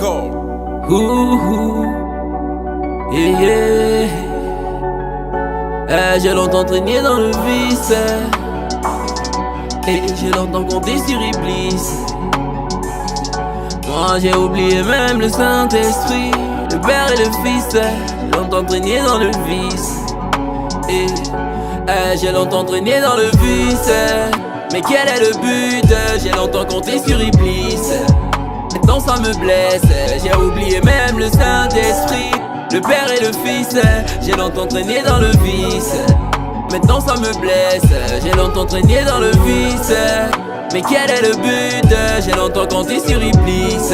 Record. Ouh, yeah, yeah. J'ai longtemps traîné dans le vice, et j'ai longtemps compté sur Iblis. Moi j'ai oublié même le Saint-Esprit, le Père et le Fils. J'ai longtemps traîné dans le vice, et j'ai longtemps traîné dans le vice. Mais quel est le but? J'ai longtemps compté sur Iblis. Maintenant ça me blesse, j'ai oublié même le Saint-Esprit, le Père et le Fils. J'ai longtemps traîné dans le vice. Maintenant ça me blesse, j'ai longtemps traîné dans le vice. Mais quel est le but? J'ai longtemps compté sur Iblis.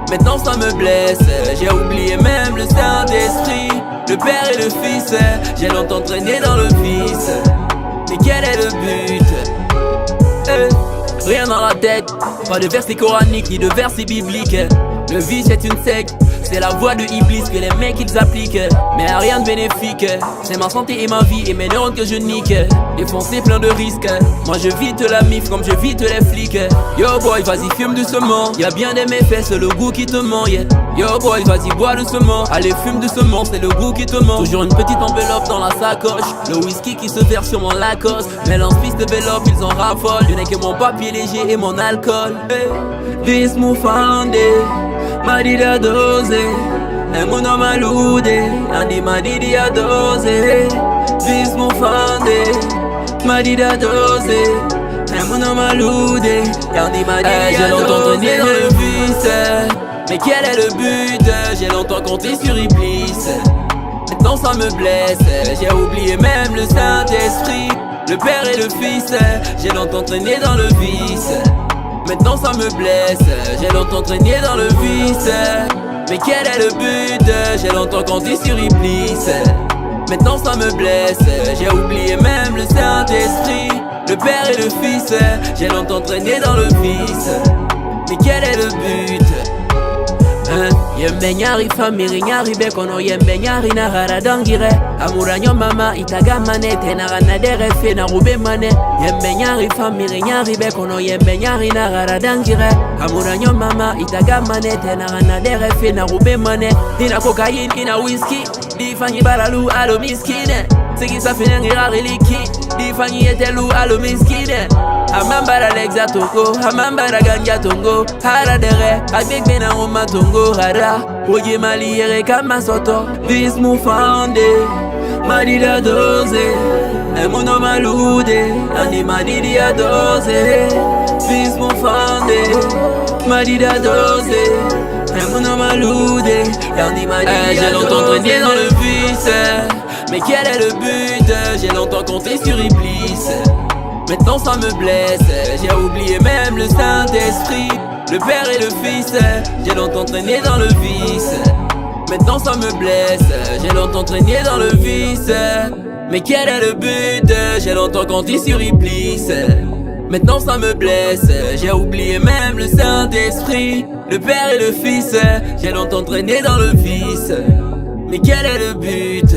Maintenant ça me blesse, j'ai oublié même le Saint-Esprit, le Père et le Fils. J'ai longtemps traîné dans le vice. Mais quel est le but? Rien dans la tête, pas de verset coranique ni de verset biblique. Le vice est une secte, c'est la voie de Iblis que les mecs ils appliquent. Mais rien de bénéfique, c'est ma santé et ma vie et mes neurones que je nique. Défoncé plein de risques, moi je vite la mif comme je vite les flics. Yo boy vas-y fume doucement, y'a bien des méfaits c'est le goût qui te ment, yeah. Yo boy vas-y bois doucement, allez fume doucement c'est le goût qui te ment. Toujours une petite enveloppe dans la sacoche, le whisky qui se verse sur mon Lacoste. Mélange piste de vélope, ils en raffolent, je n'ai que mon papier léger et mon alcool. This mufande Madida doze, emuno malude, andi madidi doze. This mufande Madida doze, emuno malude, andi madidi j'ai longtemps traîné dans le vice. Mais quel est le but? J'ai longtemps compté sur Iblis. Maintenant ça me blesse, j'ai oublié même le Saint-Esprit, le Père et le Fils. J'ai longtemps traîné dans le vice. Maintenant ça me blesse, j'ai longtemps traîné dans le vice. Mais quel est le but? J'ai longtemps compté sur Iblis. Maintenant ça me blesse, j'ai oublié même le Saint-Esprit, le Père et le Fils. J'ai longtemps traîné dans le vice. Mais quel est le but? Yembe nyari famiri nyari bekono yembe nyari na gara dangire amuranyo mama itagamane tena gana derefe na rube mane. Yembe nyari famiri nyari bekono yembe nyari na gara dangire amuranyo mama itagamane tena gana derefe na rube mane. Ina cocaine ina whisky difanyi baralu alo miskine sigi safine ngira reliki difanyi etelu alo miskine. Amambara lexa tongo, amambara ganja tongo, hara dere, abek bena oma tongo hara, oye mali ere kama soto. This mufande, madida doze, emuno malude, andi madidi doze. This mufande, madida doze, emuno malude, andi madidi j'ai longtemps traîné dans le vice. Mais quel est le but? J'ai longtemps compté sur Iblis. Maintenant ça me blesse, j'ai oublié même le Saint-Esprit, le Père et le Fils. J'ai longtemps traîné dans le vice. Maintenant ça me blesse, j'ai longtemps traîné dans le vice. Mais quel est le but? J'ai longtemps compté sur Iblis. Maintenant ça me blesse, j'ai oublié même le Saint-Esprit, le Père et le Fils. J'ai longtemps traîné dans le vice. Mais quel est le but?